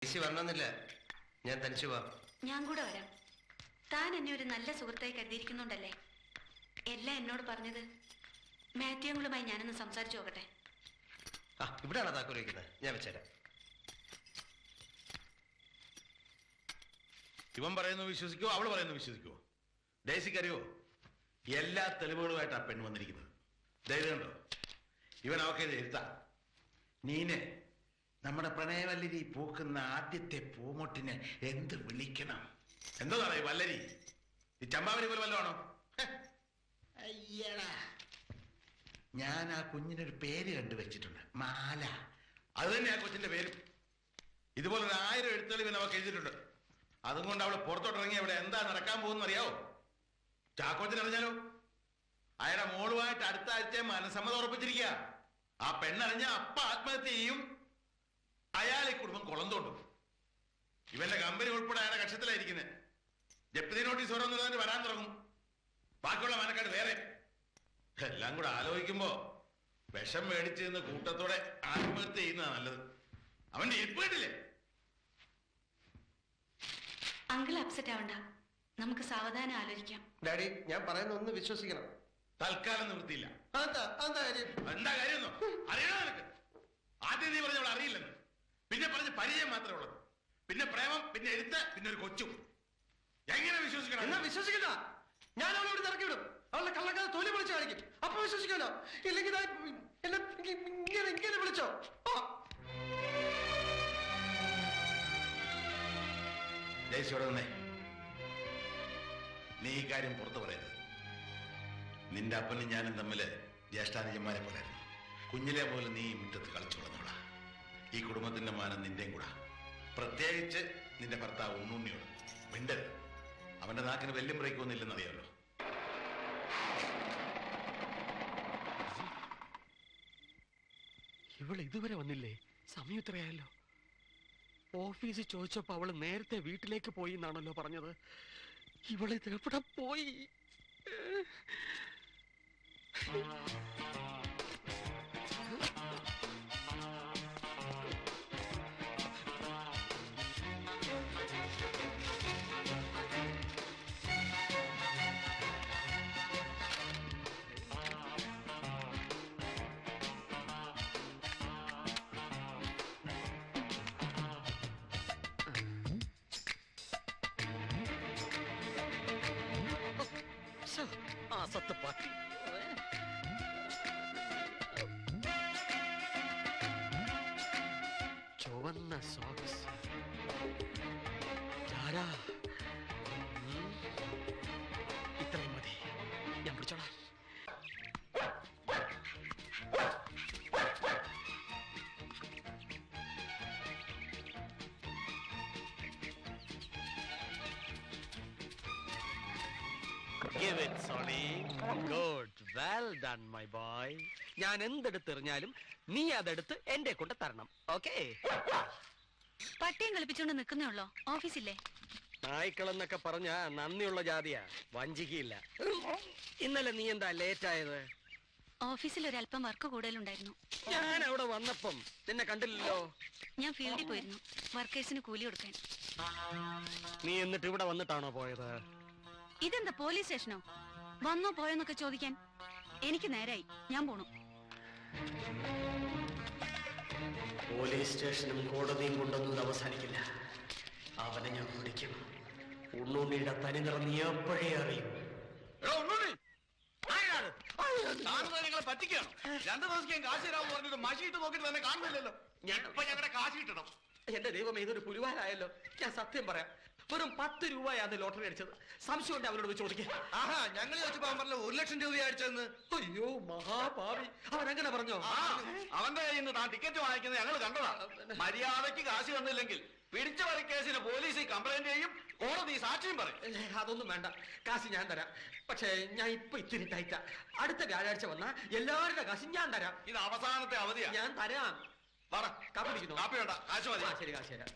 വരണമെന്നില്ല, ഞാൻ തനിച്ചു പോവാം. ഞാൻ കൂടെ വരാം. താൻ എന്നെ ഒരു നല്ല സുഹൃത്തായി കരുതിയിരിക്കുന്നുണ്ടല്ലേ? എല്ലാം എന്നോട് പറഞ്ഞത്. മാത്യുങ്ങളുമായി ഞാനൊന്ന് സംസാരിച്ചു നോക്കട്ടെ. ഇവിടെയാണോ താക്കോൽ വയ്ക്കുന്നത്? ഞാൻ വെച്ചേരാം. ഇവൻ പറയുന്നു വിശ്വസിക്കോ, അവള് പറയുന്നു വിശ്വസിക്കോ? ഡേസിക്കറിയോ, എല്ലാ തെളിവുകളുമായിട്ട് ആ പെണ്ണ് വന്നിരിക്കുന്നത്. ധൈര്യമുണ്ടോ? ഇവൻ അവക്കെ എഴുത്താ. നീനെ നമ്മുടെ പ്രണയവല്ലരി പൂക്കുന്ന ആദ്യത്തെ പൂമൊട്ടിനെ എന്ത് വിളിക്കണം? എന്തോ പറയും വല്ലരി? ഈ ചമ്പാവരി പോലെ വല്ലതാണോ? അയ്യടാ, ഞാൻ ആ കുഞ്ഞിനൊരു പേര് കണ്ടുവച്ചിട്ടുണ്ട്, മാല. അത് തന്നെ ആ കൊച്ചിന്റെ പേരും. ഇതുപോലെ 1000 എഴുത്തുകൾ ഇവൻ അവർക്ക് എഴുതിയിട്ടുണ്ട്. അതുകൊണ്ട് അവള് പുറത്തോട്ടിറങ്ങി അവിടെ എന്താ നടക്കാൻ പോകുന്ന അറിയാവോ? ചാക്കോച്ചനറിഞ്ഞാലോ? അയാളുടെ മോളുമായിട്ട് അടുത്ത ആഴ്ച മനസ്സമ്മതം ഉറപ്പിച്ചിരിക്കുക. ആ പെണ്ണറിഞ്ഞ അപ്പ ആത്മഹത്യ ചെയ്യും. അയാൾ ഈ കുടുംബം കുളം തോണ്ടും. ഇവന്റെ കമ്പനി ഉൾപ്പെടെ അയാളുടെ കക്ഷത്തിലായിരിക്കുന്നത്. ജപ്തി നോട്ടീസ് ഓരോന്ന് വരാൻ തുടങ്ങും. ബാക്കിയുള്ള മനക്കാട് വേറെ. എല്ലാം കൂടെ ആലോചിക്കുമ്പോ വിഷം മേടിച്ച് നിന്ന് കൂട്ടത്തോടെ ആത്മഹത്യ ചെയ്യുന്നതാണ് നല്ലത്. അവന്റെ ഇരിപ്പ് കേട്ടില്ലേ? അങ്കിൾ അപ്സെറ്റ് ആവണ്ട, നമുക്ക് സാവധാനം ആലോചിക്കാം. ഡാഡി, ഞാൻ പറയുന്ന ഒന്ന് വിശ്വസിക്കണം. തൽക്കാലം നിവൃത്തിയില്ല. എന്താ കാര്യം അറിയണോ നിനക്ക്? ആദ്യം നീ പറഞ്ഞവൾ അറിയില്ലെന്ന്, പിന്നെ പറഞ്ഞ് പരിചയം മാത്രമേ ഉള്ളത്, പിന്നെ പ്രേമം, പിന്നെ എഴുത്ത്, പിന്നെ ഒരു കൊച്ചും. എങ്ങനെ വിശ്വസിക്കണം? എന്നാ വിശ്വസിക്കില്ല. ഞാൻ അവളോട് ഇറക്കി വിടും. അവളുടെ കള്ളക്കഥ തൊലി വിളിച്ചു കാണിക്കും. അപ്പൊ വിശ്വസിക്കാലോ. ഇല്ലെങ്കിൽ ഇങ്ങനെ വിളിച്ചോ. ദേശിയോടെ നിന്നേ. നീ ഈ കാര്യം പുറത്തു പറയരുത്. നിന്റെ അപ്പനും ഞാനും തമ്മില് ജ്യേഷ്ഠാനുജന്മാരെ പോലായിരുന്നു. കുഞ്ഞിലെ പോലെ നീ ഈ മുറ്റത്ത് കളിച്ചു വളർന്നോളാ. ഈ കുടുംബത്തിന്റെ മാനം നിന്റെയും കൂടാ. പ്രത്യേകിച്ച് നിന്റെ ഭർത്താവ് ഉണ്ണുണ്ണിയോട് മിണ്ടരുത്. അവന്റെ നാക്കിന് വെല്ലും ബ്രേക്കൊന്നുമില്ലെന്നറിയാമല്ലോ. ഇവള് ഇതുവരെ വന്നില്ലേ? സമയം ഇത്രയായല്ലോ. ഓഫീസിൽ ചോദിച്ചപ്പോ അവള് നേരത്തെ വീട്ടിലേക്ക് പോയി എന്നാണല്ലോ പറഞ്ഞത്. ഇവളെ എവിടെ പോയി? സത്ത് പാട്ടി ചുവന്ന സോക്സ്. ഇത്രയും മതി, ഞാൻ പിടിച്ചോളാം. Give it, Sonny. Good. Well done, my boy. ഞാൻ എന്തെടുത്തെറിഞ്ഞാലും നീ അതെടുത്ത് എന്റെ കൊണ്ട് തരണം. ഓക്കേ? പട്ടിയും കളിപ്പിച്ചുകൊണ്ട് നിൽക്കുന്നേ ഉള്ളോ? ഓഫീസില്ലേ? നായ്ക്കളെന്നൊക്കെ പറഞ്ഞ നന്ദിയുള്ള ജാതിയാ, വഞ്ചിക്കയില്ല. ഇന്നലെ നീ എന്താ ലേറ്റ് ആയത്? ഓഫീസിൽ ഒരല്പം വർക്ക് കൂടുതലുണ്ടായിരുന്നു. ഞാൻ അവിടെ വന്നപ്പം നിന്നെ കണ്ടില്ലല്ലോ. ഞാൻ ഫീൽഡിൽ പോയിരുന്നു, വർക്കേഴ്സിന് കൂലി കൊടുക്കാൻ. നീ എന്നിട്ട് ഇവിടെ വന്നിട്ടാണോ പോയത്? ഇതെന്താ പോലീസ് സ്റ്റേഷനോ? വന്നോ പോയോന്നൊക്കെ ചോദിക്കാൻ? എനിക്ക് നേരായി, ഞാൻ പോണു. പോലീസ് സ്റ്റേഷനും കോടതിയും കൊണ്ടൊന്നും അവസാനിക്കില്ല. അവനെ ഞാൻ പിടിക്കും. ഉണ്ണുണ്ണിയുടെ തനി നിറം നീ എപ്പോഴേ അറിയും. നിങ്ങളെ പറ്റിക്കാണോ? 2 ദിവസം കാശ് തരാമെന്ന് പറഞ്ഞിട്ട് മഷിയിട്ട് നോക്കിട്ട് തന്നെ കാണുന്നില്ലല്ലോ. ഇപ്പൊ ഞങ്ങളുടെ കാശ് കിട്ടണം. എന്റെ ദൈവം, ഇതൊരു പുലിവാലായല്ലോ. ഞാൻ സത്യം പറയാം, വെറും 10 രൂപയാണ് ലോട്ടറി അടിച്ചത്. സംശയം ഉണ്ട് അവരോട് ചോദിക്കാൻ. ഞങ്ങൾ ചോദിച്ചപ്പോ അവൻ പറഞ്ഞ 1 ലക്ഷം രൂപ അടിച്ചതെന്ന്. അയ്യോ മഹാഭാവി, അവനങ്ങനെ പറഞ്ഞോ? അവന്റെ കയ്യിൽ നിന്ന് താൻ ടിക്കറ്റ് വാങ്ങിക്കുന്നത് ഞങ്ങൾ കണ്ടതാ. മര്യാദയ്ക്ക് കാശ് തന്നില്ലെങ്കിൽ പിടിച്ച വരി കേസിന് പോലീസ് കംപ്ലൈന്റ് ചെയ്യും, കോടതി സാക്ഷിയും പറയും. അതൊന്നും വേണ്ട, കാശ് ഞാൻ തരാം. പക്ഷേ ഞാൻ ഇപ്പൊ ഇത്തിരി ടൈറ്റാ. അടുത്ത വ്യാഴാഴ്ച വന്നാ എല്ലാവരുടെ കാശും ഞാൻ തരാം. ഇത് അവസാനത്തെ അവധിയാ. ഞാൻ തരാം. പറ, കാപ്പി കുടിക്കുന്നു? കാപ്പി വേണ്ട, കാശ് മതി. ശരി, കാശ് തരാം.